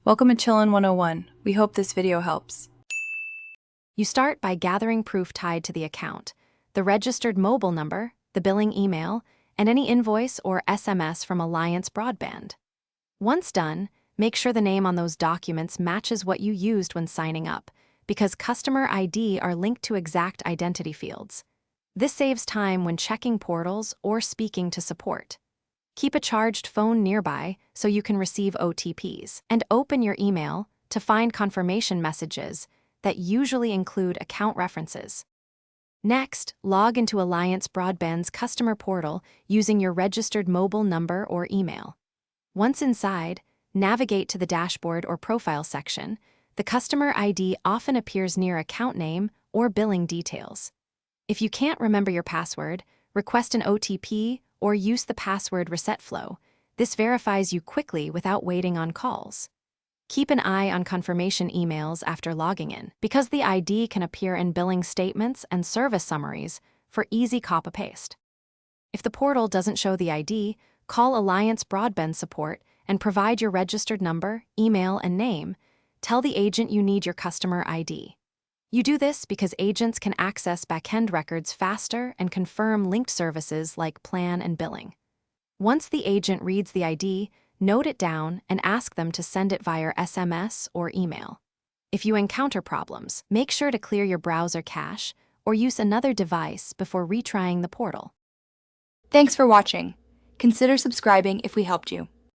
Welcome to Chillin' 101. We hope this video helps. You start by gathering proof tied to the account, the registered mobile number, the billing email, and any invoice or SMS from Alliance Broadband. Once done, make sure the name on those documents matches what you used when signing up, because customer ID are linked to exact identity fields. This saves time when checking portals or speaking to support. Keep a charged phone nearby so you can receive OTPs, and open your email to find confirmation messages that usually include account references. Next, log into Alliance Broadband's customer portal using your registered mobile number or email. Once inside, navigate to the dashboard or profile section. The customer ID often appears near account name or billing details. If you can't remember your password, request an OTP or use the password reset flow. This verifies you quickly without waiting on calls. Keep an eye on confirmation emails after logging in, because the ID can appear in billing statements and service summaries for easy copy-paste. If the portal doesn't show the ID, call Alliance Broadband support and provide your registered number, email, and name. Tell the agent you need your customer ID. You do this because agents can access backend records faster and confirm linked services like plan and billing. Once the agent reads the ID, note it down and ask them to send it via SMS or email. If you encounter problems, make sure to clear your browser cache or use another device before retrying the portal. Thanks for watching. Consider subscribing if we helped you.